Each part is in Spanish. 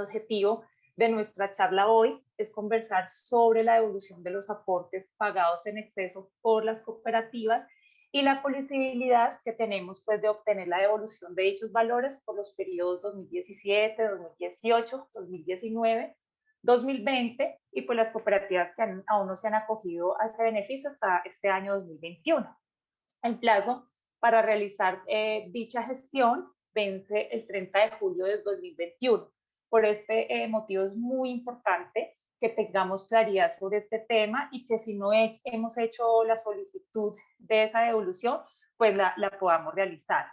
objetivo de nuestra charla hoy es conversar sobre la devolución de los aportes pagados en exceso por las cooperativas y la posibilidad que tenemos pues, de obtener la devolución de dichos valores por los periodos 2017, 2018, 2019, 2020 y pues las cooperativas que aún no se han acogido a este beneficio hasta este año 2021. El plazo para realizar dicha gestión vence el 30 de julio de 2021. Por este motivo es muy importante que tengamos claridad sobre este tema y que si no hemos hecho la solicitud de esa devolución, pues la podamos realizar.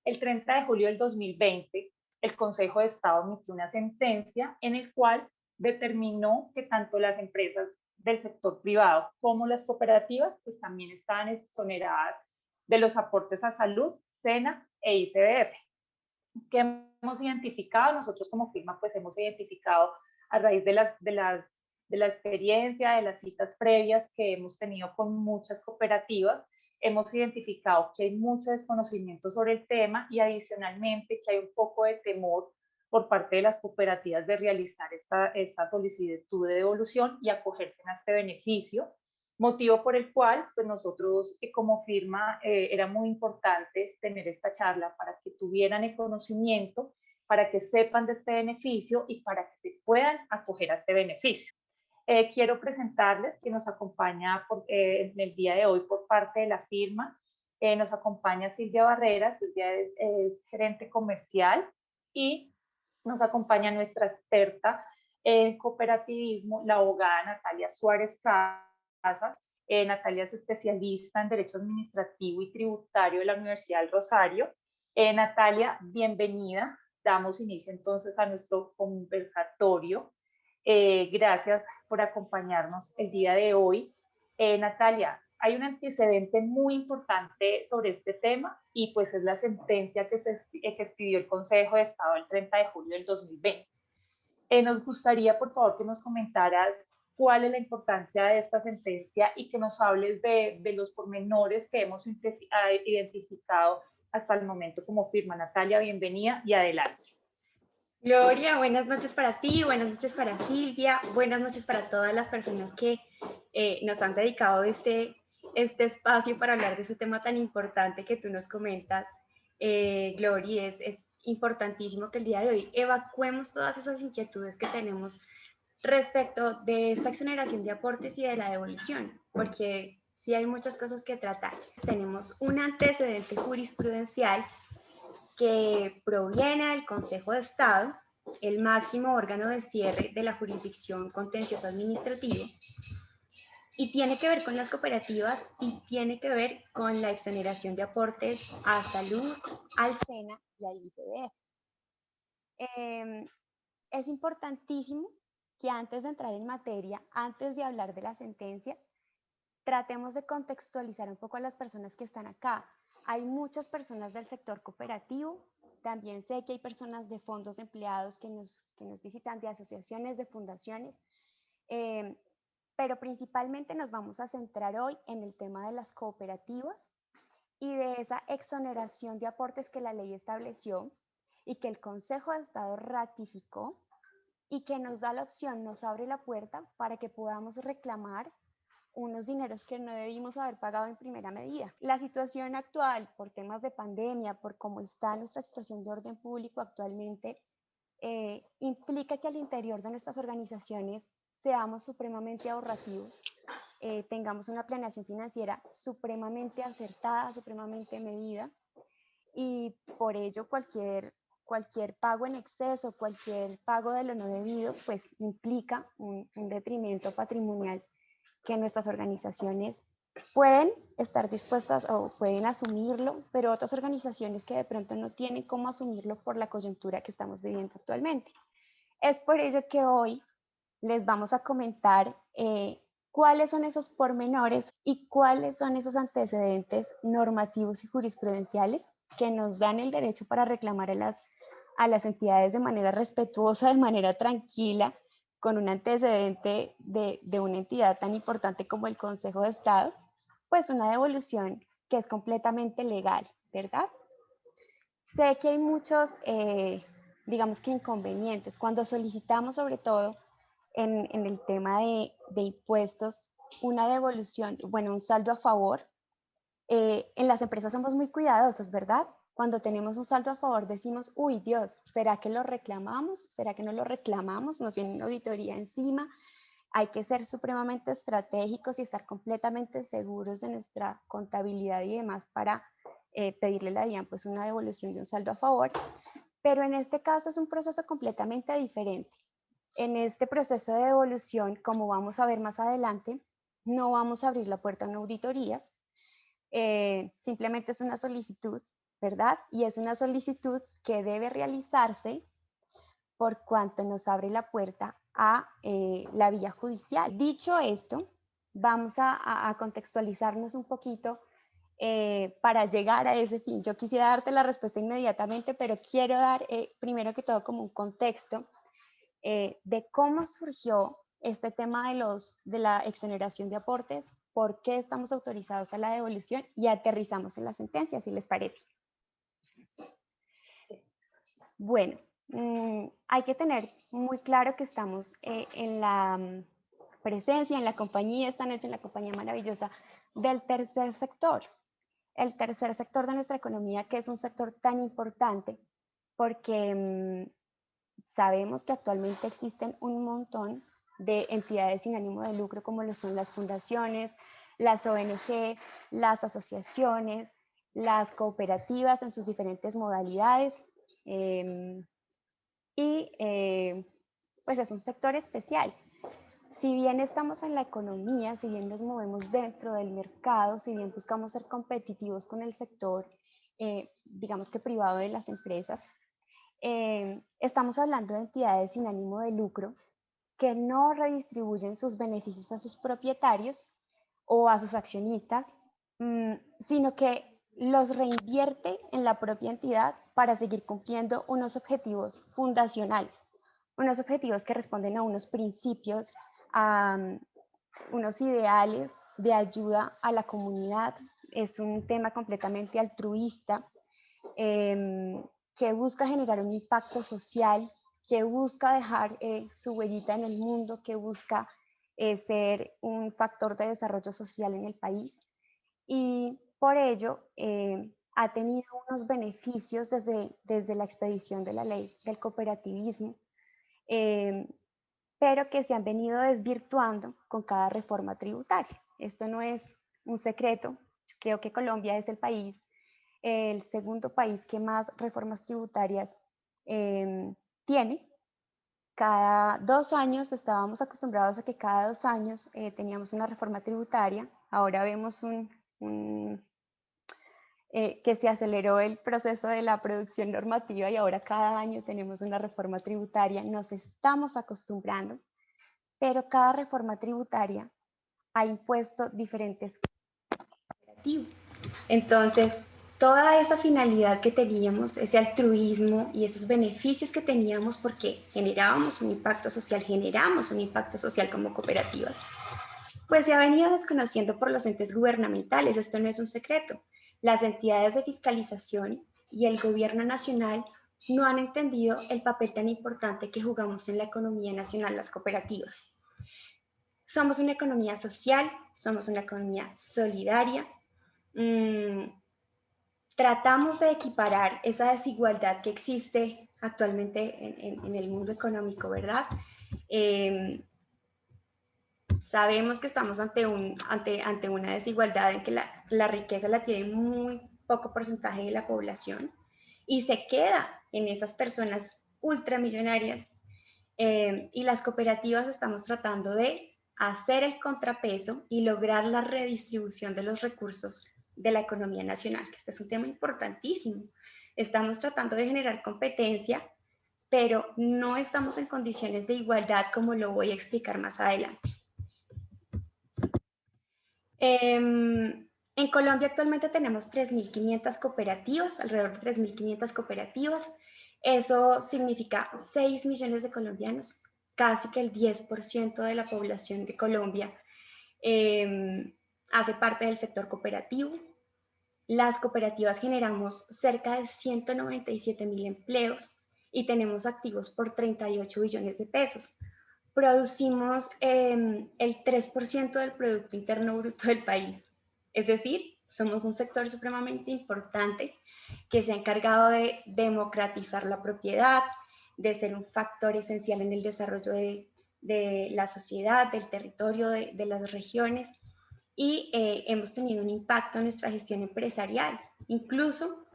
El 30 de julio del 2020, el Consejo de Estado emitió una sentencia en el cual determinó que tanto las empresas del sector privado como las cooperativas pues también estaban exoneradas de los aportes a salud, SENA e ICBF. ¿Qué hemos identificado? Nosotros como firma pues hemos identificado a raíz de la experiencia, de las citas previas que hemos tenido con muchas cooperativas, hemos identificado que hay mucho desconocimiento sobre el tema y adicionalmente que hay un poco de temor por parte de las cooperativas de realizar esta solicitud de devolución y acogerse a este beneficio, motivo por el cual pues nosotros como firma era muy importante tener esta charla para que tuvieran el conocimiento, para que sepan de este beneficio y para que se puedan acoger a este beneficio. Quiero presentarles que nos acompaña en el día de hoy por parte de la firma. Nos acompaña Silvia Barreras, Silvia es gerente comercial y nos acompaña nuestra experta en cooperativismo, la abogada Natalia Suárez Casas. Natalia es especialista en Derecho Administrativo y Tributario de la Universidad del Rosario. Natalia, bienvenida. Damos inicio entonces a nuestro conversatorio. Gracias por acompañarnos el día de hoy. Natalia, hay un antecedente muy importante sobre este tema y pues es la sentencia que expidió el Consejo de Estado el 30 de julio del 2020. Nos gustaría, por favor, que nos comentaras cuál es la importancia de esta sentencia y que nos hables de los pormenores que hemos identificado hasta el momento como firma. Natalia, bienvenida y adelante. Gloria, buenas noches para ti, buenas noches para Silvia, buenas noches para todas las personas que nos han dedicado este espacio para hablar de ese tema tan importante que tú nos comentas. Gloria, es importantísimo que el día de hoy evacuemos todas esas inquietudes que tenemos respecto de esta exoneración de aportes y de la devolución, porque sí hay muchas cosas que tratar. Tenemos un antecedente jurisprudencial que proviene del Consejo de Estado, el máximo órgano de cierre de la jurisdicción contencioso administrativo, y tiene que ver con las cooperativas y tiene que ver con la exoneración de aportes a salud, al SENA y al ICBF. Es importantísimo que antes de entrar en materia, antes de hablar de la sentencia, tratemos de contextualizar un poco a las personas que están acá. Hay muchas personas del sector cooperativo, también sé que hay personas de fondos de empleados que nos visitan, de asociaciones, de fundaciones, pero principalmente nos vamos a centrar hoy en el tema de las cooperativas y de esa exoneración de aportes que la ley estableció y que el Consejo de Estado ratificó y que nos da la opción, nos abre la puerta para que podamos reclamar unos dineros que no debimos haber pagado en primera medida. La situación actual, por temas de pandemia, por cómo está nuestra situación de orden público actualmente, implica que al interior de nuestras organizaciones seamos supremamente ahorrativos, tengamos una planeación financiera supremamente acertada, supremamente medida, y por ello cualquier pago en exceso, cualquier pago de lo no debido, pues implica un detrimento patrimonial que nuestras organizaciones pueden estar dispuestas o pueden asumirlo, pero otras organizaciones que de pronto no tienen cómo asumirlo por la coyuntura que estamos viviendo actualmente. Es por ello que hoy les vamos a comentar cuáles son esos pormenores y cuáles son esos antecedentes normativos y jurisprudenciales que nos dan el derecho para reclamar a las entidades de manera respetuosa, de manera tranquila, con un antecedente de una entidad tan importante como el Consejo de Estado, pues una devolución que es completamente legal, ¿verdad? Sé que hay muchos digamos que inconvenientes. Cuando solicitamos, sobre todo en el tema de impuestos, una devolución, bueno, un saldo a favor, en las empresas somos muy cuidadosos, ¿verdad? Cuando tenemos un saldo a favor decimos, uy, Dios, ¿será que lo reclamamos? ¿Será que no lo reclamamos? Nos viene una auditoría encima. Hay que ser supremamente estratégicos y estar completamente seguros de nuestra contabilidad y demás para pedirle a la DIAN pues una devolución de un saldo a favor. Pero en este caso es un proceso completamente diferente. En este proceso de devolución, como vamos a ver más adelante, no vamos a abrir la puerta a una auditoría, simplemente es una solicitud, ¿verdad? Y es una solicitud que debe realizarse por cuanto nos abre la puerta a la vía judicial. Dicho esto, vamos a contextualizarnos un poquito para llegar a ese fin. Yo quisiera darte la respuesta inmediatamente, pero quiero dar primero que todo como un contexto de cómo surgió este tema de la exoneración de aportes, por qué estamos autorizados a la devolución y aterrizamos en la sentencia, si les parece. Bueno, hay que tener muy claro que estamos en la presencia, en la compañía, esta noche en la compañía maravillosa del tercer sector. El tercer sector de nuestra economía, que es un sector tan importante porque sabemos que actualmente existen un montón de entidades sin ánimo de lucro como lo son las fundaciones, las ONG, las asociaciones, las cooperativas en sus diferentes modalidades pues es un sector especial. Si bien estamos en la economía, si bien nos movemos dentro del mercado, si bien buscamos ser competitivos con el sector, digamos que privado de las empresas, estamos hablando de entidades sin ánimo de lucro que no redistribuyen sus beneficios a sus propietarios o a sus accionistas, sino que los reinvierte en la propia entidad para seguir cumpliendo unos objetivos fundacionales, unos objetivos que responden a unos principios, a unos ideales de ayuda a la comunidad. Es un tema completamente altruista, que busca generar un impacto social, que busca dejar su huellita en el mundo, que busca ser un factor de desarrollo social en el país. Y por ello ha tenido unos beneficios desde la expedición de la ley del cooperativismo, pero que se han venido desvirtuando con cada reforma tributaria. Esto no es un secreto. Creo que Colombia es el segundo país que más reformas tributarias tiene. Cada 2 años estábamos acostumbrados a que cada 2 años teníamos una reforma tributaria. Ahora vemos que se aceleró el proceso de la producción normativa y ahora cada año tenemos una reforma tributaria. Nos estamos acostumbrando, pero cada reforma tributaria ha impuesto diferentes operativos. Entonces, toda esa finalidad que teníamos, ese altruismo y esos beneficios que teníamos porque generamos un impacto social como cooperativas, pues se ha venido desconociendo por los entes gubernamentales. Esto no es un secreto. Las entidades de fiscalización y el gobierno nacional no han entendido el papel tan importante que jugamos en la economía nacional las cooperativas. Somos una economía social, somos una economía solidaria. Tratamos de equiparar esa desigualdad que existe actualmente en el mundo económico, ¿verdad? Sabemos que estamos ante una desigualdad en que la riqueza la tiene muy poco porcentaje de la población y se queda en esas personas ultramillonarias, y las cooperativas estamos tratando de hacer el contrapeso y lograr la redistribución de los recursos de la economía nacional, que este es un tema importantísimo. Estamos tratando de generar competencia, pero no estamos en condiciones de igualdad, como lo voy a explicar más adelante. En Colombia actualmente tenemos 3.500 cooperativas, alrededor de 3.500 cooperativas. Eso significa 6 millones de colombianos, casi que el 10% de la población de Colombia hace parte del sector cooperativo. Las cooperativas generamos cerca de 197.000 empleos y tenemos activos por 38 billones de pesos. Producimos el 3% del Producto Interno Bruto del país. Es decir, somos un sector supremamente importante que se ha encargado de democratizar la propiedad, de ser un factor esencial en el desarrollo de la sociedad, del territorio, de las regiones, y hemos tenido un impacto en nuestra gestión empresarial. Incluso,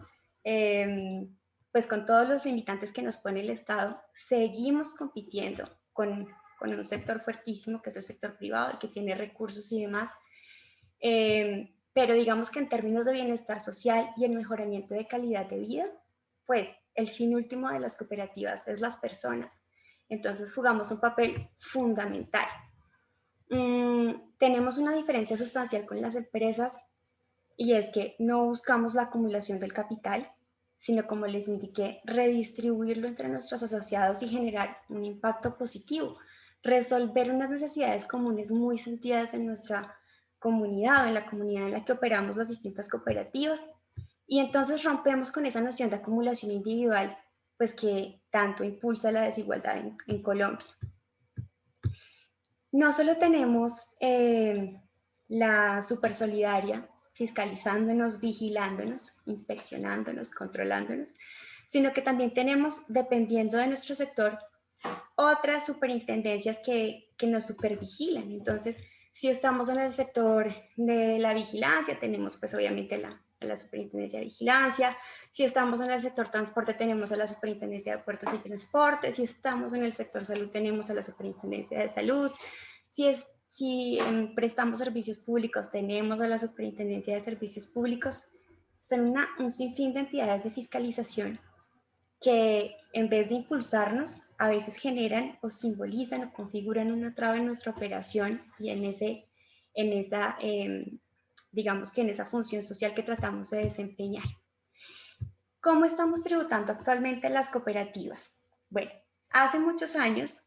pues con todos los limitantes que nos pone el Estado, seguimos compitiendo con un sector fuertísimo, que es el sector privado, el que tiene recursos y demás. Pero digamos que en términos de bienestar social y el mejoramiento de calidad de vida, pues el fin último de las cooperativas es las personas. Entonces jugamos un papel fundamental. Tenemos una diferencia sustancial con las empresas, y es que no buscamos la acumulación del capital, sino, como les indiqué, redistribuirlo entre nuestros asociados y generar un impacto positivo, resolver unas necesidades comunes muy sentidas en nuestra comunidad, en la comunidad en la que operamos las distintas cooperativas, y entonces rompemos con esa noción de acumulación individual, pues que tanto impulsa la desigualdad en Colombia. No solo tenemos la Supersolidaria fiscalizándonos, vigilándonos, inspeccionándonos, controlándonos, sino que también tenemos, dependiendo de nuestro sector, otras superintendencias que nos supervigilan. Entonces, si estamos en el sector de la vigilancia, tenemos pues obviamente la Superintendencia de Vigilancia. Si estamos en el sector transporte, tenemos a la Superintendencia de Puertos y Transportes. Si estamos en el sector salud, tenemos a la Superintendencia de Salud. Si prestamos servicios públicos, tenemos a la Superintendencia de Servicios Públicos. Son un sinfín de entidades de fiscalización que, en vez de impulsarnos, a veces generan o simbolizan o configuran una traba en nuestra operación y digamos que en esa función social que tratamos de desempeñar. ¿Cómo estamos tributando actualmente las cooperativas? Bueno, hace muchos años,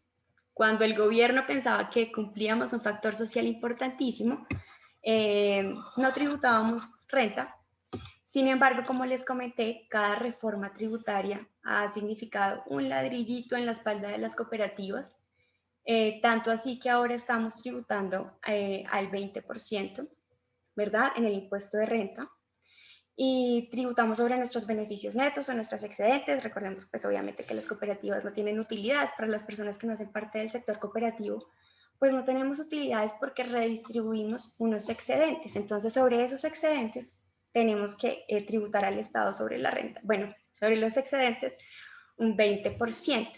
cuando el gobierno pensaba que cumplíamos un factor social importantísimo, no tributábamos renta. Sin embargo, como les comenté, cada reforma tributaria ha significado un ladrillito en la espalda de las cooperativas, tanto así que ahora estamos tributando al 20%, ¿verdad?, en el impuesto de renta, y tributamos sobre nuestros beneficios netos o nuestros excedentes. Recordemos pues obviamente que las cooperativas no tienen utilidades. Para las personas que no hacen parte del sector cooperativo, pues no tenemos utilidades porque redistribuimos unos excedentes. Entonces, sobre esos excedentes tenemos que tributar al Estado sobre la renta. Bueno, sobre los excedentes, un 20%.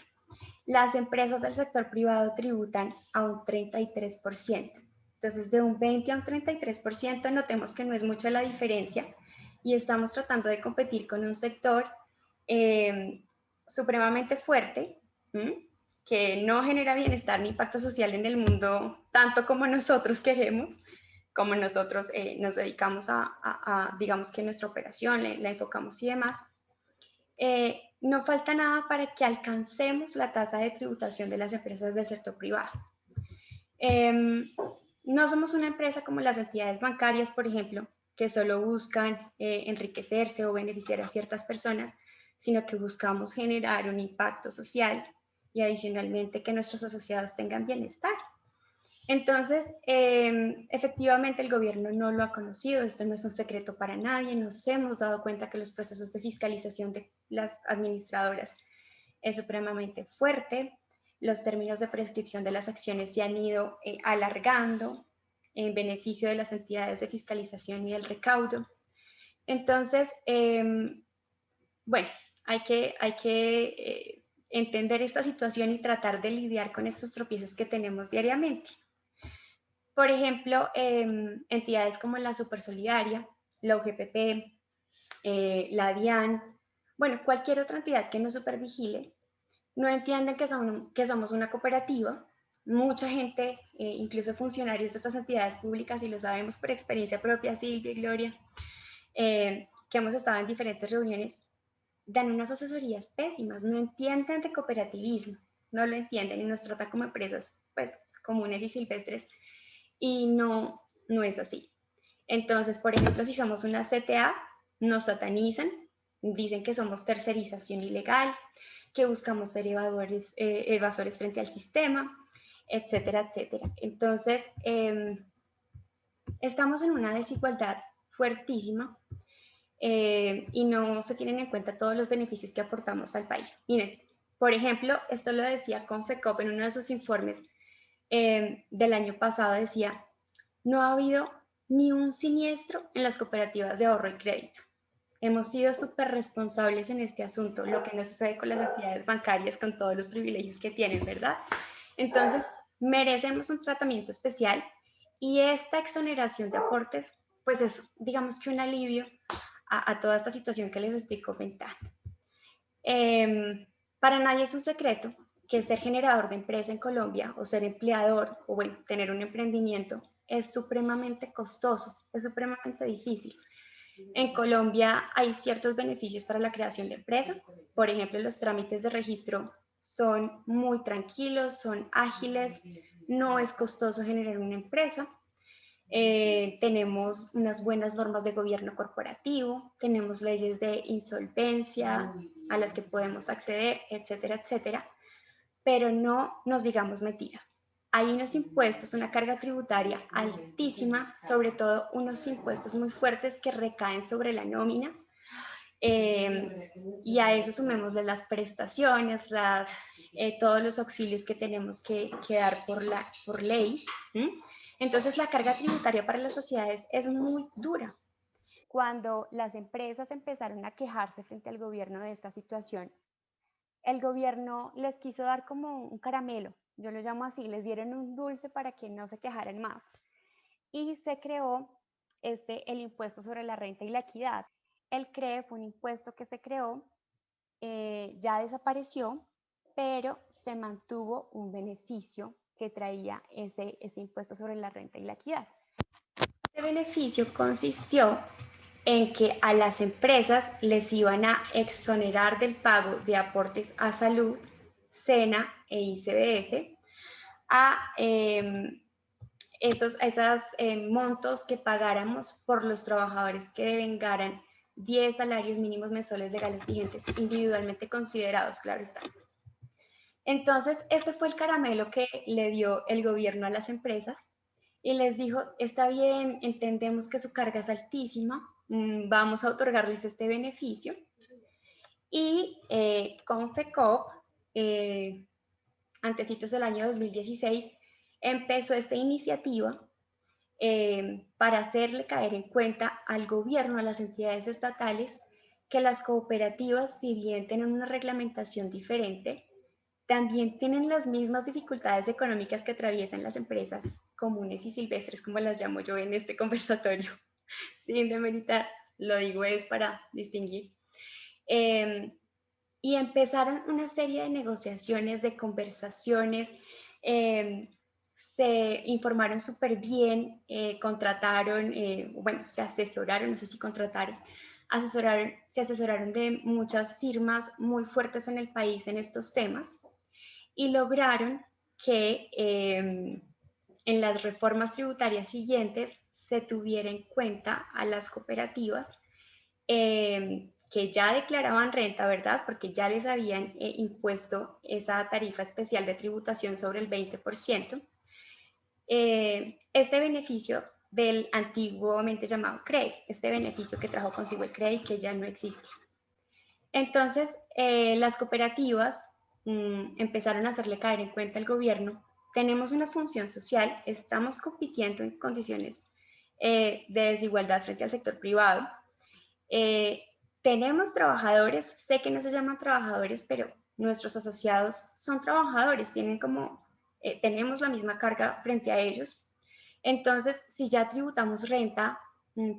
Las empresas del sector privado tributan a un 33%. Entonces, de un 20 a un 33%, notemos que no es mucha la diferencia, y estamos tratando de competir con un sector supremamente fuerte, que no genera bienestar ni impacto social en el mundo tanto como nosotros queremos, como nosotros nos dedicamos a digamos que nuestra operación la enfocamos y demás. No falta nada para que alcancemos la tasa de tributación de las empresas del sector privado. No somos una empresa como las entidades bancarias, por ejemplo, que solo buscan enriquecerse o beneficiar a ciertas personas, sino que buscamos generar un impacto social y adicionalmente que nuestros asociados tengan bienestar. Entonces, efectivamente el gobierno no lo ha conocido, esto no es un secreto para nadie, nos hemos dado cuenta que los procesos de fiscalización de las administradoras es supremamente fuerte, los términos de prescripción de las acciones se han ido alargando en beneficio de las entidades de fiscalización y del recaudo. Entonces, bueno, hay que entender esta situación y tratar de lidiar con estos tropiezos que tenemos diariamente. Por ejemplo, entidades como la Supersolidaria, la UGPP, la DIAN, bueno, cualquier otra entidad que nos supervigile, no entienden que somos una cooperativa. Mucha gente, incluso funcionarios de estas entidades públicas, y lo sabemos por experiencia propia, Silvia y Gloria, que hemos estado en diferentes reuniones, dan unas asesorías pésimas, no entienden de cooperativismo, no lo entienden y nos tratan como empresas pues comunes y silvestres, y no es así. Entonces, por ejemplo, si somos una CTA, nos satanizan, dicen que somos tercerización ilegal, que buscamos ser evasores frente al sistema, etcétera, etcétera. Entonces, estamos en una desigualdad fuertísima y no se tienen en cuenta todos los beneficios que aportamos al país. Miren, por ejemplo, esto lo decía Confecop en uno de sus informes del año pasado, decía, no ha habido ni un siniestro en las cooperativas de ahorro y crédito. Hemos sido súper responsables en este asunto, lo que no sucede con las entidades bancarias con todos los privilegios que tienen, ¿verdad? Entonces, merecemos un tratamiento especial y esta exoneración de aportes, pues es, digamos que un alivio a toda esta situación que les estoy comentando. Para nadie es un secreto que ser generador de empresa en Colombia o ser empleador o bueno, tener un emprendimiento es supremamente costoso, es supremamente difícil. En Colombia hay ciertos beneficios para la creación de empresa. Por ejemplo, los trámites de registro son muy tranquilos, son ágiles, no es costoso generar una empresa. Tenemos unas buenas normas de gobierno corporativo, tenemos leyes de insolvencia a las que podemos acceder, etcétera, etcétera. Pero no nos digamos mentiras. Hay unos impuestos, una carga tributaria altísima, sobre todo unos impuestos muy fuertes que recaen sobre la nómina. Y a eso sumémosle las prestaciones, todos los auxilios que tenemos que dar por ley. Entonces la carga tributaria para las sociedades es muy dura. Cuando las empresas empezaron a quejarse frente al gobierno de esta situación, el gobierno les quiso dar como un caramelo, yo lo llamo así, les dieron un dulce para que no se quejaran más. Y se creó el impuesto sobre la renta y la equidad. El CRE fue un impuesto que se creó, ya desapareció, pero se mantuvo un beneficio que traía ese impuesto sobre la renta y la equidad. Este beneficio consistió en que a las empresas les iban a exonerar del pago de aportes a salud, SENA e ICBF a esos montos que pagáramos por los trabajadores que devengaran 10 salarios mínimos mensuales legales vigentes individualmente considerados, claro está. Entonces, este fue el caramelo que le dio el gobierno a las empresas y les dijo, está bien, entendemos que su carga es altísima, vamos a otorgarles este beneficio. Y Confecop, antecitos del año 2016, empezó esta iniciativa para hacerle caer en cuenta al gobierno, a las entidades estatales, que las cooperativas, si bien tienen una reglamentación diferente, también tienen las mismas dificultades económicas que atraviesan las empresas comunes y silvestres, como las llamo yo en este conversatorio. Sin demeritar, lo digo es para distinguir. Y empezaron una serie de negociaciones, de conversaciones, se informaron súper bien, contrataron, bueno, se asesoraron, no sé si contrataron, se asesoraron de muchas firmas muy fuertes en el país en estos temas y lograron que en las reformas tributarias siguientes se tuviera en cuenta a las cooperativas que ya declaraban renta, ¿verdad? Porque ya les habían impuesto esa tarifa especial de tributación sobre el 20%. Este beneficio del antiguamente llamado CREI, este beneficio que trajo consigo el CREI que ya no existe. Entonces, las cooperativas empezaron a hacerle caer en cuenta al gobierno, tenemos una función social, estamos compitiendo en condiciones de desigualdad frente al sector privado, tenemos trabajadores, sé que no se llaman trabajadores, pero nuestros asociados son trabajadores, tienen tenemos la misma carga frente a ellos. Entonces, si ya tributamos renta,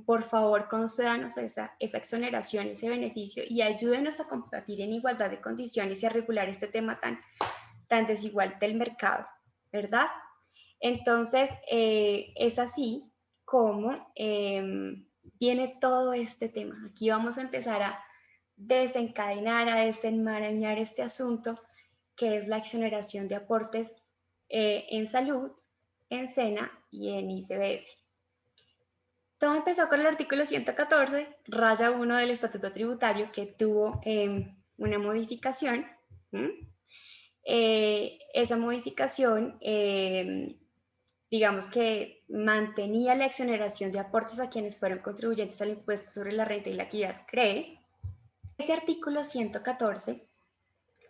por favor, concédanos esa exoneración, ese beneficio y ayúdenos a combatir en igualdad de condiciones y a regular este tema tan desigual del mercado, ¿verdad? Entonces, es así como viene todo este tema. Aquí vamos a empezar a desencadenar, a desenmarañar este asunto que es la exoneración de aportes en salud, en SENA y en ICBF. Todo empezó con el artículo 114, raya 1 del Estatuto Tributario, que tuvo una modificación Esa modificación, digamos que mantenía la exoneración de aportes a quienes fueron contribuyentes al impuesto sobre la renta y la equidad, CREE. Ese artículo 114,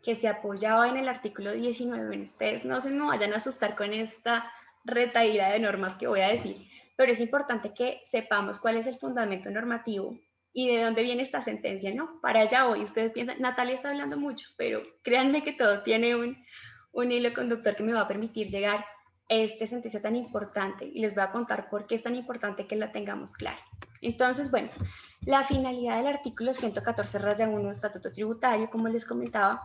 que se apoyaba en el artículo 19, bueno, ustedes no se me vayan a asustar con esta retaíla de normas que voy a decir, pero es importante que sepamos cuál es el fundamento normativo y de dónde viene esta sentencia, ¿no? Para allá hoy ustedes piensan, Natalia está hablando mucho, pero créanme que todo tiene un hilo conductor que me va a permitir llegar a esta sentencia tan importante y les voy a contar por qué es tan importante que la tengamos clara. Entonces, bueno, la finalidad del artículo 114-1 del Estatuto Tributario, como les comentaba,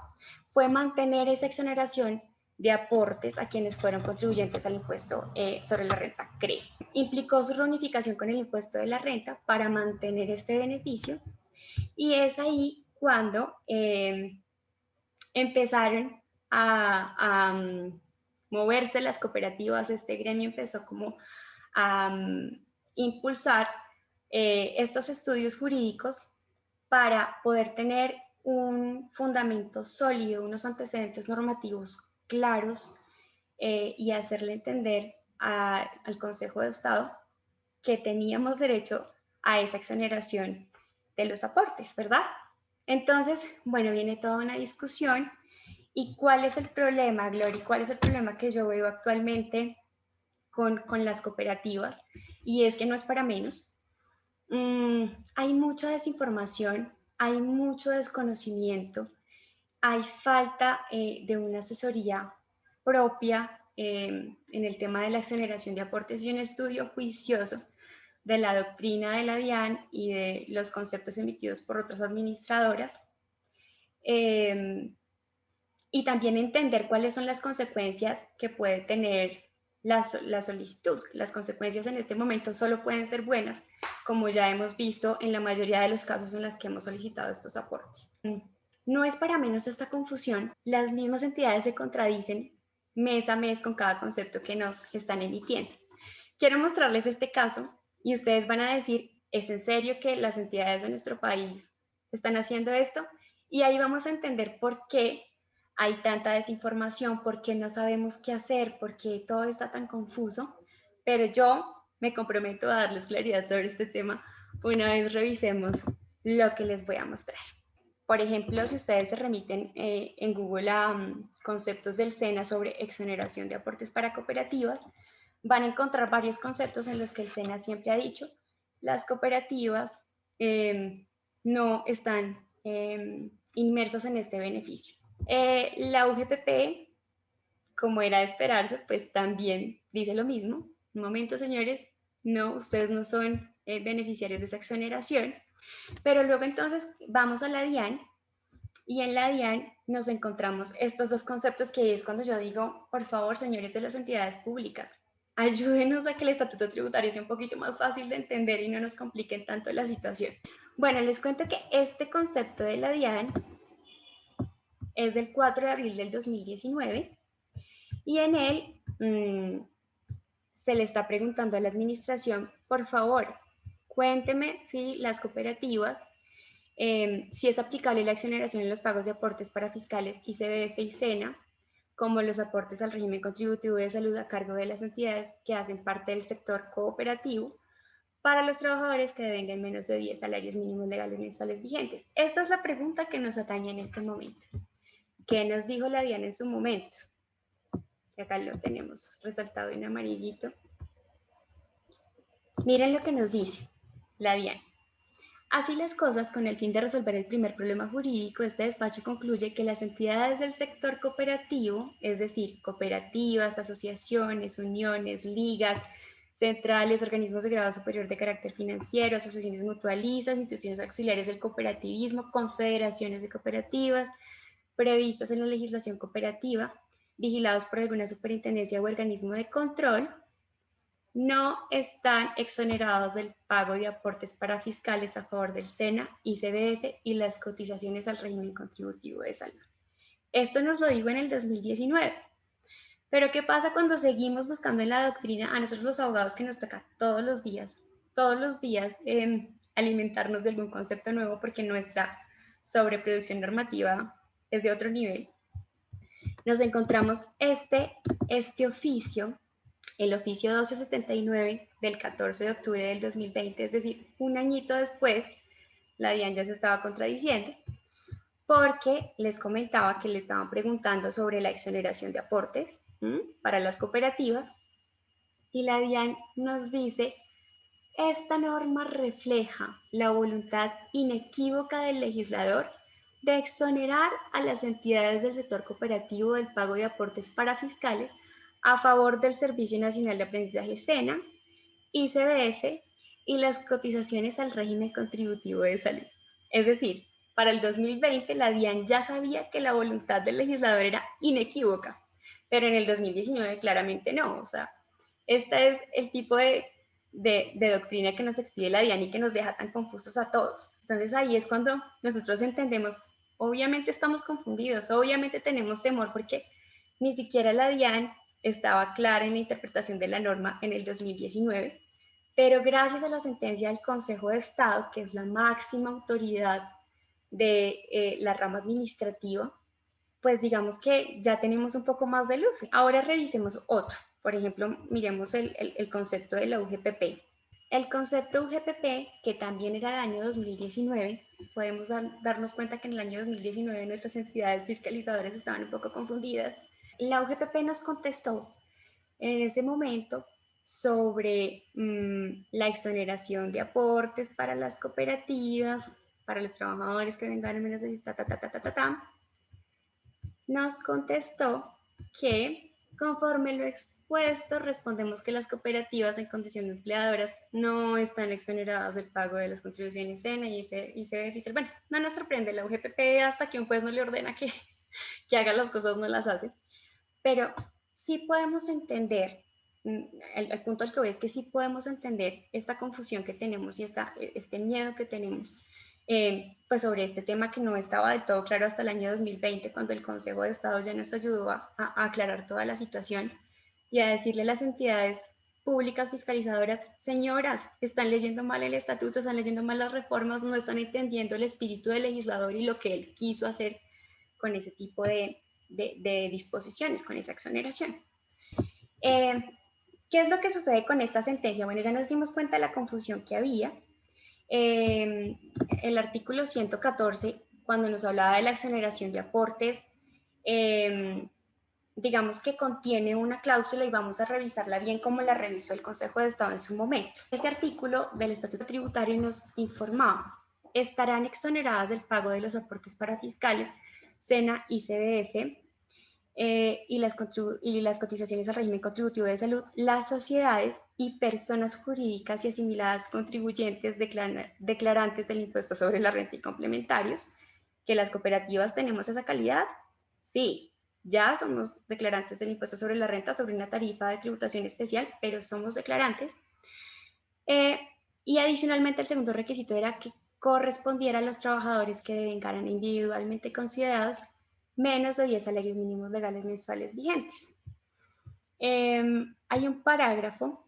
fue mantener esa exoneración de aportes a quienes fueron contribuyentes al impuesto sobre la renta, CREE. Implicó su reunificación con el impuesto de la renta para mantener este beneficio y es ahí cuando empezaron a moverse las cooperativas, este gremio empezó como a impulsar estos estudios jurídicos para poder tener un fundamento sólido, unos antecedentes normativos claros y hacerle entender al Consejo de Estado que teníamos derecho a esa exoneración de los aportes, ¿verdad? Entonces, bueno, viene toda una discusión. ¿Y cuál es el problema, Glory? ¿Cuál es el problema que yo veo actualmente con las cooperativas? Y es que no es para menos. Hay mucha desinformación, hay mucho desconocimiento, hay falta de una asesoría propia en el tema de la exoneración de aportes y un estudio juicioso de la doctrina de la DIAN y de los conceptos emitidos por otras administradoras. Y también entender cuáles son las consecuencias que puede tener la solicitud. Las consecuencias en este momento solo pueden ser buenas, como ya hemos visto en la mayoría de los casos en los que hemos solicitado estos aportes. No es para menos esta confusión. Las mismas entidades se contradicen mes a mes con cada concepto que nos están emitiendo. Quiero mostrarles este caso y ustedes van a decir, ¿es en serio que las entidades de nuestro país están haciendo esto? Y ahí vamos a entender por qué hay tanta desinformación, por qué no sabemos qué hacer, por qué todo está tan confuso. Pero yo me comprometo a darles claridad sobre este tema una vez revisemos lo que les voy a mostrar. Por ejemplo, si ustedes se remiten en Google a conceptos del SENA sobre exoneración de aportes para cooperativas, van a encontrar varios conceptos en los que el SENA siempre ha dicho, las cooperativas no están inmersas en este beneficio. La UGPP, como era de esperarse, pues también dice lo mismo. Un momento, señores, no, ustedes no son beneficiarios de esa exoneración. Pero luego entonces vamos a la DIAN y en la DIAN nos encontramos estos dos conceptos que es cuando yo digo, por favor, señores de las entidades públicas, ayúdenos a que el estatuto tributario sea un poquito más fácil de entender y no nos compliquen tanto la situación. Bueno, les cuento que este concepto de la DIAN es del 4 de abril del 2019 y en él se le está preguntando a la administración, por favor, cuénteme si las cooperativas, si es aplicable la exoneración en los pagos de aportes para fiscales ICBF y SENA, como los aportes al régimen contributivo de salud a cargo de las entidades que hacen parte del sector cooperativo, para los trabajadores que devengan menos de 10 salarios mínimos legales mensuales vigentes. Esta es la pregunta que nos atañe en este momento. ¿Qué nos dijo la DIAN en su momento? Y acá lo tenemos resaltado en amarillito. Miren lo que nos dice la DIAN. Así las cosas, con el fin de resolver el primer problema jurídico, este despacho concluye que las entidades del sector cooperativo, es decir, cooperativas, asociaciones, uniones, ligas, centrales, organismos de grado superior de carácter financiero, asociaciones mutualistas, instituciones auxiliares del cooperativismo, confederaciones de cooperativas, previstas en la legislación cooperativa, vigilados por alguna superintendencia o organismo de control, no están exonerados del pago de aportes para fiscales a favor del SENA, ICBF y las cotizaciones al régimen contributivo de salud. Esto nos lo dijo en el 2019. Pero ¿qué pasa cuando seguimos buscando en la doctrina a nosotros los abogados que nos toca todos los días alimentarnos de algún concepto nuevo porque nuestra sobreproducción normativa es de otro nivel? nos encontramos este oficio, el oficio 1279 del 14 de octubre del 2020, es decir, un añito después, la DIAN ya se estaba contradiciendo, porque les comentaba que le estaban preguntando sobre la exoneración de aportes para las cooperativas, y la DIAN nos dice: esta norma refleja la voluntad inequívoca del legislador de exonerar a las entidades del sector cooperativo del pago de aportes parafiscales a favor del Servicio Nacional de Aprendizaje SENA, ICBF y las cotizaciones al régimen contributivo de salud. Es decir, para el 2020 la DIAN ya sabía que la voluntad del legislador era inequívoca, pero en el 2019 claramente no. O sea, este es el tipo de doctrina que nos expide la DIAN y que nos deja tan confusos a todos. Entonces ahí es cuando nosotros entendemos, obviamente estamos confundidos, obviamente tenemos temor, porque ni siquiera la DIAN estaba clara en la interpretación de la norma en el 2019, pero gracias a la sentencia del Consejo de Estado, que es la máxima autoridad de la rama administrativa, pues digamos que ya tenemos un poco más de luz. Ahora revisemos otro. Por ejemplo, miremos el concepto de la UGPP. El concepto UGPP, que también era del año 2019, podemos darnos cuenta que en el año 2019 nuestras entidades fiscalizadoras estaban un poco confundidas. La UGPP nos contestó en ese momento sobre la exoneración de aportes para las cooperativas, para los trabajadores que vengan menos de nos contestó que, conforme lo expuesto, respondemos que las cooperativas en condición de empleadoras no están exoneradas del pago de las contribuciones SENA y ICBF. Bueno, no nos sorprende, la UGPP hasta que un juez no le ordena que haga las cosas no las hace, pero sí podemos entender, el punto al que voy es que sí podemos entender esta confusión que tenemos y este miedo que tenemos, pues sobre este tema que no estaba del todo claro hasta el año 2020, cuando el Consejo de Estado ya nos ayudó a aclarar toda la situación y a decirle a las entidades públicas fiscalizadoras: señoras, están leyendo mal el estatuto, están leyendo mal las reformas, no están entendiendo el espíritu del legislador y lo que él quiso hacer con ese tipo de disposiciones, con esa exoneración. ¿Qué es lo que sucede con esta sentencia? Bueno, ya nos dimos cuenta de la confusión que había. El artículo 114, cuando nos hablaba de la exoneración de aportes, digamos que contiene una cláusula y vamos a revisarla bien como la revisó el Consejo de Estado en su momento. Este artículo del Estatuto Tributario nos informaba: estarán exoneradas del pago de los aportes parafiscales SENA, ICBF, y las cotizaciones al régimen contributivo de salud, las sociedades y personas jurídicas y asimiladas contribuyentes declarantes del impuesto sobre la renta y complementarios. ¿Que las cooperativas tenemos esa calidad? Sí, ya somos declarantes del impuesto sobre la renta, sobre una tarifa de tributación especial, pero somos declarantes. Y adicionalmente el segundo requisito era que correspondiera a los trabajadores que devengaran individualmente considerados menos de 10 salarios mínimos legales mensuales vigentes. Hay un parágrafo,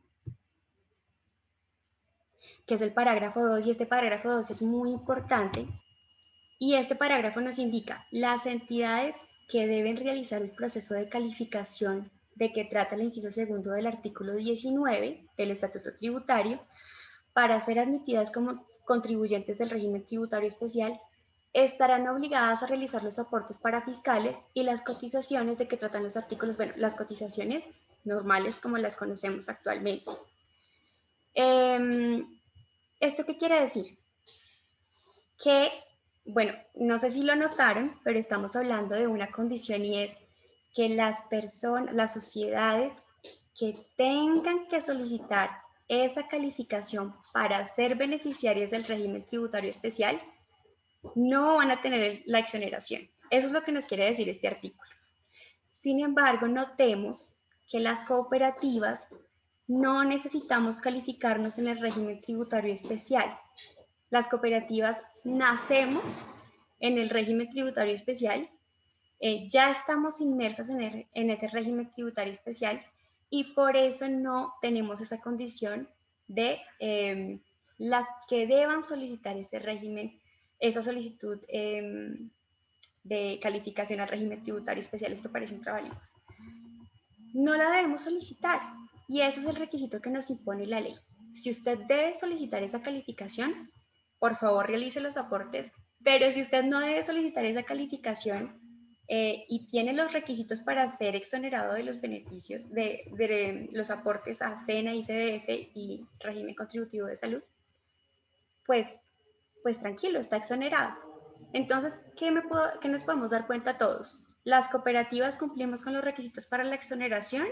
que es el parágrafo 2, y este parágrafo 2 es muy importante, y este parágrafo nos indica las entidades que deben realizar el proceso de calificación de que trata el inciso segundo del artículo 19 del Estatuto Tributario para ser admitidas como contribuyentes del régimen tributario especial. Estarán obligadas a realizar los aportes parafiscales y las cotizaciones de que tratan los artículos, bueno, las cotizaciones normales como las conocemos actualmente. ¿Esto qué quiere decir? Que, bueno, no sé si lo notaron, pero estamos hablando de una condición, y es que las personas, las sociedades que tengan que solicitar esa calificación para ser beneficiarias del régimen tributario especial no van a tener la exoneración. Eso es lo que nos quiere decir este artículo. Sin embargo, notemos que las cooperativas no necesitamos calificarnos en el régimen tributario especial. Las cooperativas nacemos en el régimen tributario especial, ya estamos inmersas en ese régimen tributario especial, y por eso no tenemos esa condición de las que deban solicitar ese régimen, esa solicitud de calificación al régimen tributario especial, esto parece un trabalenguas, no la debemos solicitar. Y ese es el requisito que nos impone la ley. Si usted debe solicitar esa calificación, por favor realice los aportes, pero si usted no debe solicitar esa calificación y tiene los requisitos para ser exonerado de los beneficios de los aportes a SENA, ICBF y régimen contributivo de salud, pues tranquilo, está exonerado. Entonces, ¿qué nos podemos dar cuenta todos? ¿Las cooperativas cumplimos con los requisitos para la exoneración?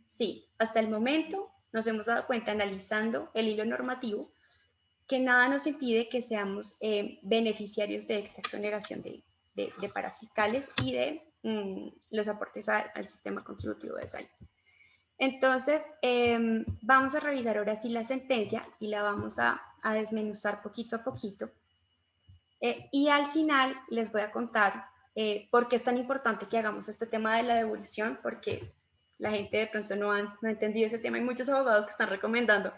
Sí, hasta el momento nos hemos dado cuenta, analizando el hilo normativo, que nada nos impide que seamos beneficiarios de esta exoneración de parafiscales y de los aportes al sistema contributivo de salud. Entonces, vamos a revisar ahora sí la sentencia y la vamos a desmenuzar poquito a poquito. Y al final les voy a contar por qué es tan importante que hagamos este tema de la devolución, porque la gente de pronto no ha entendido ese tema. Hay muchos abogados que están recomendando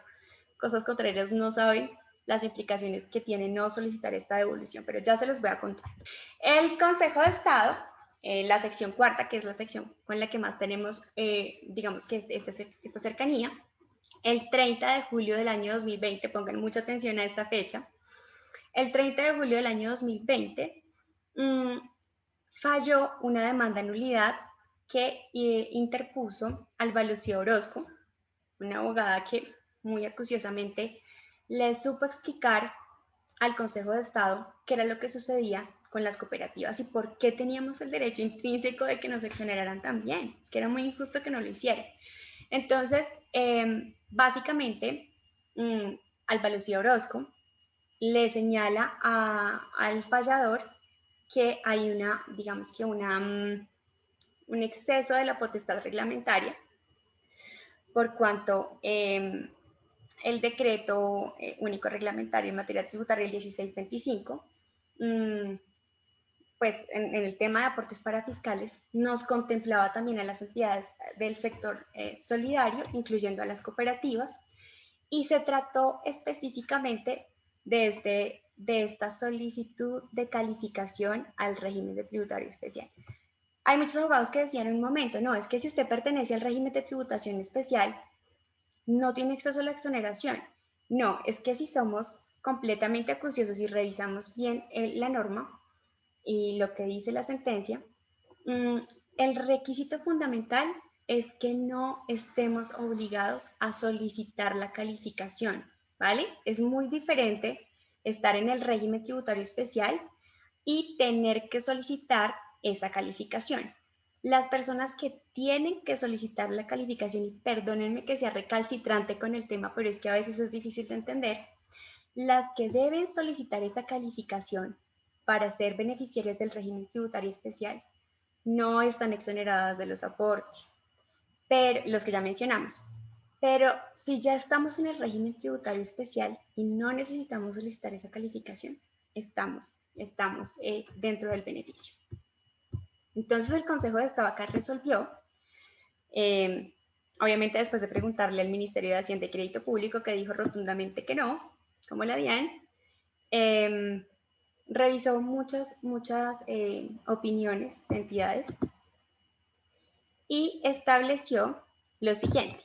cosas contrarias, no saben las implicaciones que tiene no solicitar esta devolución, pero ya se los voy a contar. El Consejo de Estado, la sección cuarta, que es la sección con la que más tenemos, digamos que esta cercanía, el 30 de julio del año 2020, pongan mucha atención a esta fecha, el 30 de julio del año 2020 falló una demanda de nulidad que interpuso Alba Lucía Orozco, una abogada que muy acuciosamente le supo explicar al Consejo de Estado qué era lo que sucedía con las cooperativas y por qué teníamos el derecho intrínseco de que nos exoneraran también. Es que era muy injusto que no lo hicieran. Entonces, básicamente, Alba Lucía Orozco le señala al fallador que hay digamos que un exceso de la potestad reglamentaria, por cuanto el decreto único reglamentario en materia tributaria, el 1625, pues en el tema de aportes parafiscales nos contemplaba también a las entidades del sector solidario, incluyendo a las cooperativas, y se trató específicamente de esta solicitud de calificación al régimen de tributario especial. Hay muchos abogados que decían en un momento, no, es que si usted pertenece al régimen de tributación especial, no tiene acceso a la exoneración. No, es que si somos completamente acuciosos y revisamos bien la norma y lo que dice la sentencia, el requisito fundamental es que no estemos obligados a solicitar la calificación, ¿vale? Es muy diferente estar en el régimen tributario especial y tener que solicitar esa calificación. Las personas que tienen que solicitar la calificación, y perdónenme que sea recalcitrante con el tema, pero es que a veces es difícil de entender, las que deben solicitar esa calificación para ser beneficiarias del régimen tributario especial no están exoneradas de los aportes, pero los que ya mencionamos. Pero si ya estamos en el régimen tributario especial y no necesitamos solicitar esa calificación, estamos dentro del beneficio. Entonces el Consejo de Estado acá resolvió, obviamente después de preguntarle al Ministerio de Hacienda y Crédito Público, que dijo rotundamente que no, como la DIAN, revisó muchas opiniones de entidades y estableció lo siguiente.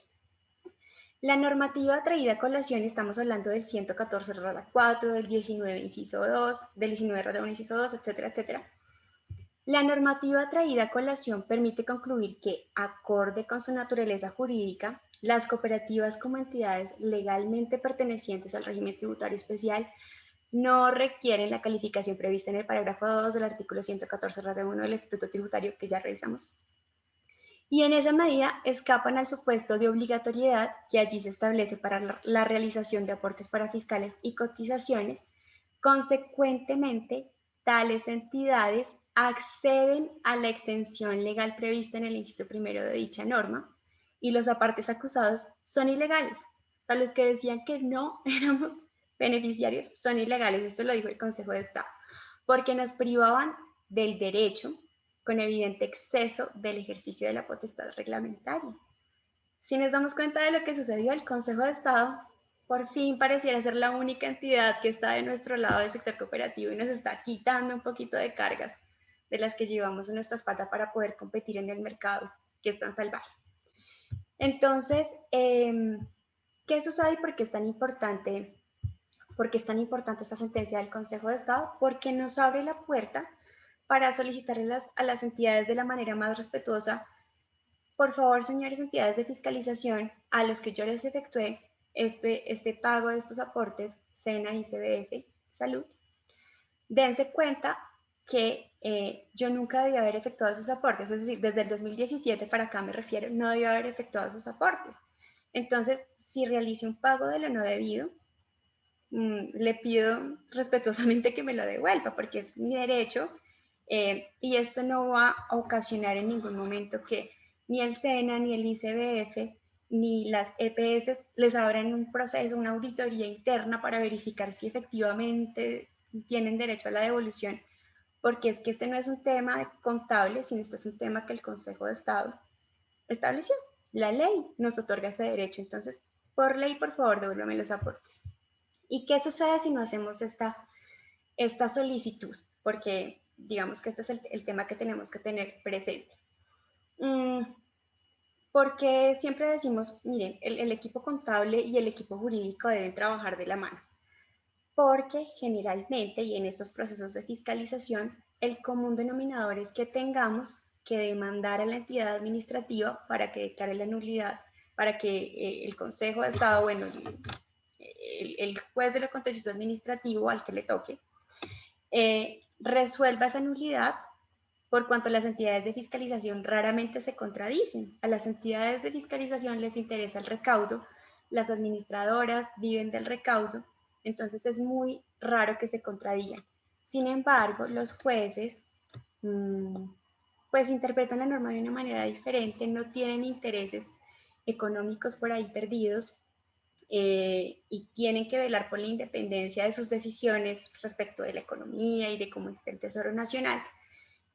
La normativa traída a colación, estamos hablando del 114-4, del 19 inciso 2, del 19 inciso 2, etcétera, etcétera. La normativa traída a colación permite concluir que, acorde con su naturaleza jurídica, las cooperativas como entidades legalmente pertenecientes al régimen tributario especial no requieren la calificación prevista en el parágrafo 2 del artículo 114-1 del Estatuto Tributario, que ya revisamos. Y en esa medida escapan al supuesto de obligatoriedad que allí se establece para la realización de aportes parafiscales y cotizaciones. Consecuentemente, tales entidades acceden a la exención legal prevista en el inciso primero de dicha norma y los apartes acusados son ilegales. O sea, los que decían que no éramos beneficiarios son ilegales. Esto lo dijo el Consejo de Estado, porque nos privaban del derecho con evidente exceso del ejercicio de la potestad reglamentaria. Si nos damos cuenta de lo que sucedió, el Consejo de Estado por fin pareciera ser la única entidad que está de nuestro lado del sector cooperativo y nos está quitando un poquito de cargas de las que llevamos en nuestra espalda para poder competir en el mercado que es tan salvaje. Entonces, ¿qué sucede y por qué es tan importante? ¿Por qué es tan importante esta sentencia del Consejo de Estado? Porque nos abre la puerta para solicitarle a las entidades de la manera más respetuosa: por favor, señores entidades de fiscalización, a los que yo les efectué este pago de estos aportes, SENA y CBF Salud, dense cuenta que yo nunca debía haber efectuado esos aportes, es decir, desde el 2017 para acá me refiero, no debía haber efectuado esos aportes. Entonces, si realice un pago de lo no debido, le pido respetuosamente que me lo devuelva, porque es mi derecho, y esto no va a ocasionar en ningún momento que ni el SENA, ni el ICBF, ni las EPS les abran un proceso, una auditoría interna para verificar si efectivamente tienen derecho a la devolución, porque es que este no es un tema contable, sino este es un tema que el Consejo de Estado estableció. La ley nos otorga ese derecho, entonces, por ley, por favor, devuélvame los aportes. ¿Y qué sucede si no hacemos esta solicitud? Porque digamos que este es el tema que tenemos que tener presente. Porque siempre decimos, miren, el equipo contable y el equipo jurídico deben trabajar de la mano. Porque generalmente, y en estos procesos de fiscalización, el común denominador es que tengamos que demandar a la entidad administrativa para que declare la nulidad, para que el Consejo de Estado, bueno, el juez de lo contencioso administrativo al que le toque, resuelva esa nulidad, por cuanto las entidades de fiscalización raramente se contradicen. A las entidades de fiscalización les interesa el recaudo, las administradoras viven del recaudo, entonces es muy raro que se contradigan. Sin embargo, los jueces pues interpretan la norma de una manera diferente, no tienen intereses económicos por ahí perdidos, y tienen que velar por la independencia de sus decisiones respecto de la economía y de cómo está el Tesoro Nacional.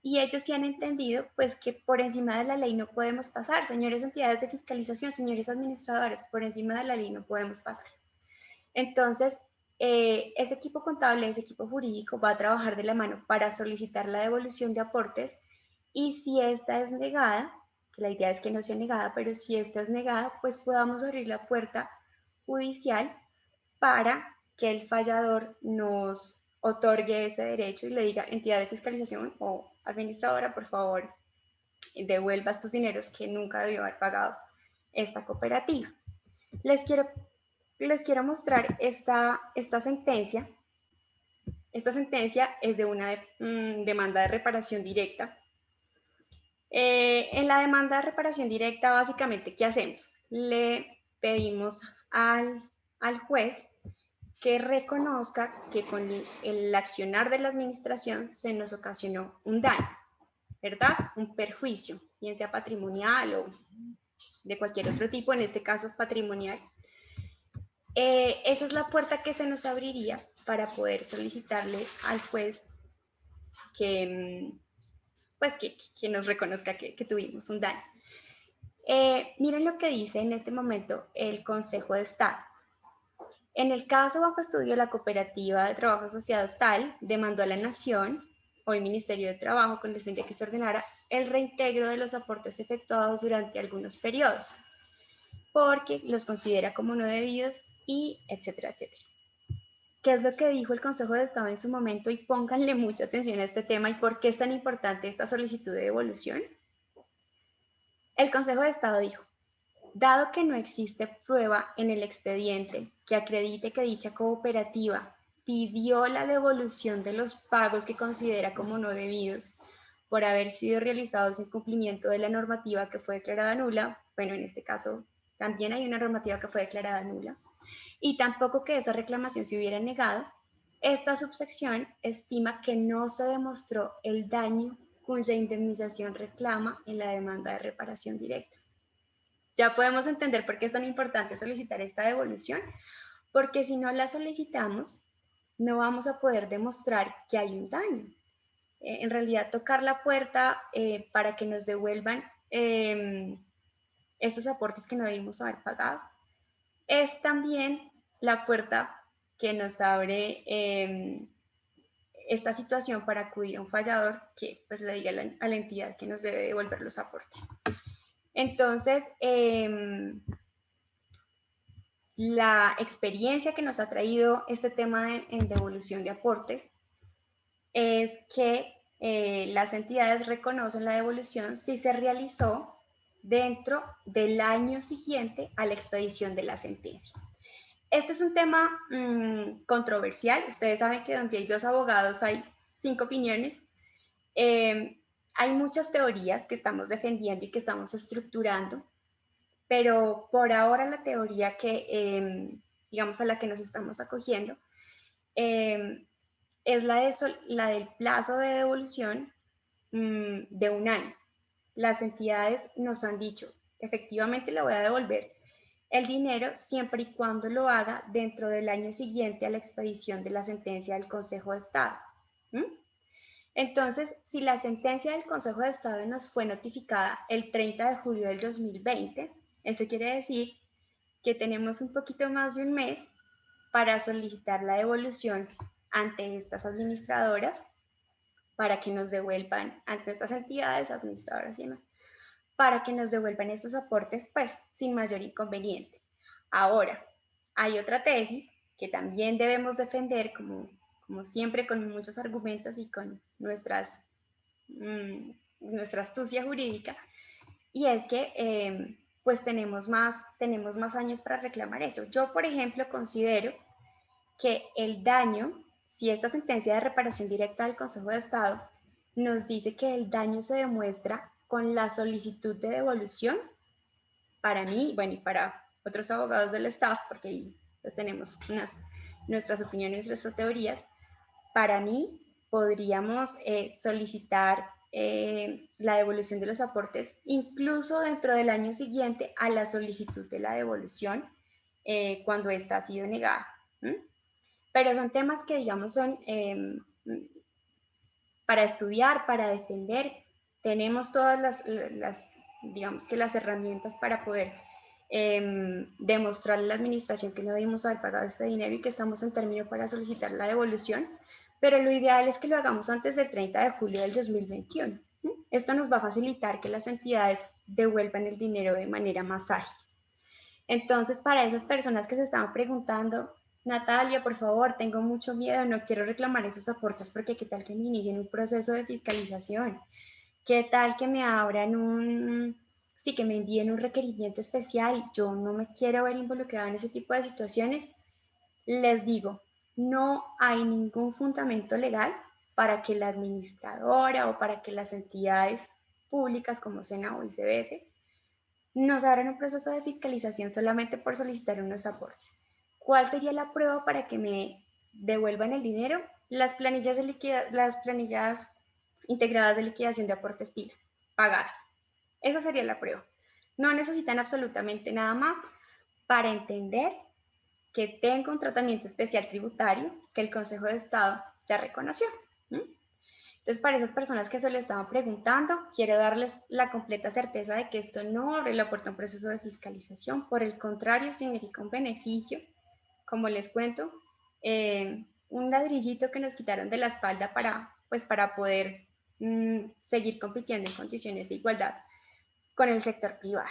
Y ellos sí han entendido pues que por encima de la ley no podemos pasar. Señores entidades de fiscalización, señores administradores, por encima de la ley no podemos pasar. Entonces, ese equipo contable, ese equipo jurídico va a trabajar de la mano para solicitar la devolución de aportes, y si esta es negada, que la idea es que no sea negada, pero si esta es negada, pues podamos abrir la puerta judicial para que el fallador nos otorgue ese derecho y le diga: entidad de fiscalización o administradora, por favor, devuelva estos dineros que nunca debió haber pagado esta cooperativa. Les quiero mostrar esta sentencia. Esta sentencia es de una demanda de reparación directa. En la demanda de reparación directa, básicamente, ¿qué hacemos? Le pedimos al juez que reconozca que con el accionar de la administración se nos ocasionó un daño, ¿verdad? Un perjuicio, bien sea patrimonial o de cualquier otro tipo, en este caso patrimonial. Esa es la puerta que se nos abriría para poder solicitarle al juez que, pues que nos reconozca que tuvimos un daño. Miren lo que dice en este momento el Consejo de Estado. En el caso Banco Estudio, la cooperativa de trabajo asociado tal demandó a la Nación, hoy Ministerio de Trabajo, con el fin de que se ordenara el reintegro de los aportes efectuados durante algunos periodos, porque los considera como no debidos y etcétera, etcétera. ¿Qué es lo que dijo el Consejo de Estado en su momento? Y pónganle mucha atención a este tema y por qué es tan importante esta solicitud de devolución. El Consejo de Estado dijo: dado que no existe prueba en el expediente que acredite que dicha cooperativa pidió la devolución de los pagos que considera como no debidos por haber sido realizados en cumplimiento de la normativa que fue declarada nula, bueno, en este caso también hay una normativa que fue declarada nula, y tampoco que esa reclamación se hubiera negado, esta subsección estima que no se demostró el daño cuya indemnización reclama en la demanda de reparación directa. Ya podemos entender por qué es tan importante solicitar esta devolución, porque si no la solicitamos, no vamos a poder demostrar que hay un daño. En realidad, tocar la puerta para que nos devuelvan esos aportes que no debimos haber pagado es también la puerta que nos abre esta situación para acudir a un fallador que pues le diga a la entidad que nos debe devolver los aportes. Entonces, la experiencia que nos ha traído este tema en devolución de aportes es que las entidades reconocen la devolución si se realizó dentro del año siguiente a la expedición de la sentencia. Este es un tema controversial. Ustedes saben que donde hay dos abogados hay 5 opiniones. Hay muchas teorías que estamos defendiendo y que estamos estructurando, pero por ahora la teoría que, digamos, a la que nos estamos acogiendo es la del plazo de devolución de 1 año. Las entidades nos han dicho, efectivamente le voy a devolver el dinero siempre y cuando lo haga dentro del año siguiente a la expedición de la sentencia del Consejo de Estado. Entonces, si la sentencia del Consejo de Estado nos fue notificada el 30 de julio del 2020, eso quiere decir que tenemos un poquito más de un mes para solicitar la devolución ante estas administradoras para que nos devuelvan, ante estas entidades administradoras y demás, para que nos devuelvan estos aportes, pues, sin mayor inconveniente. Ahora, hay otra tesis que también debemos defender, como siempre, con muchos argumentos y con nuestra astucia jurídica, y es que, pues, tenemos más años para reclamar eso. Yo, por ejemplo, considero que el daño, si esta sentencia de reparación directa del Consejo de Estado nos dice que el daño se demuestra con la solicitud de devolución, para mí, bueno, y para otros abogados del staff, porque ahí pues tenemos nuestras opiniones, nuestras teorías, para mí podríamos solicitar la devolución de los aportes incluso dentro del año siguiente a la solicitud de la devolución cuando ésta ha sido negada. Pero son temas que, digamos, son para estudiar, para defender. Tenemos todas digamos que las herramientas para poder demostrarle a la administración que no debimos haber pagado este dinero y que estamos en término para solicitar la devolución, pero lo ideal es que lo hagamos antes del 30 de julio del 2021. Esto nos va a facilitar que las entidades devuelvan el dinero de manera más ágil. Entonces, para esas personas que se estaban preguntando, Natalia, por favor, tengo mucho miedo, no quiero reclamar esos aportes porque qué tal que me inicien un proceso de fiscalización, qué tal que me abran sí, que me envíen un requerimiento especial, yo no me quiero ver involucrada en ese tipo de situaciones. Les digo, no hay ningún fundamento legal para que la administradora o para que las entidades públicas como SENA o ICBF nos abran un proceso de fiscalización solamente por solicitar unos aportes. ¿Cuál sería la prueba para que me devuelvan el dinero? Las planillas integradas de liquidación de aportes PILA, pagadas. Esa sería la prueba. No necesitan absolutamente nada más para entender que tengo un tratamiento especial tributario que el Consejo de Estado ya reconoció. Entonces, para esas personas que se le estaban preguntando, quiero darles la completa certeza de que esto no abre la puerta a un proceso de fiscalización. Por el contrario, significa un beneficio. Como les cuento, un ladrillito que nos quitaron de la espalda para poder seguir compitiendo en condiciones de igualdad con el sector privado.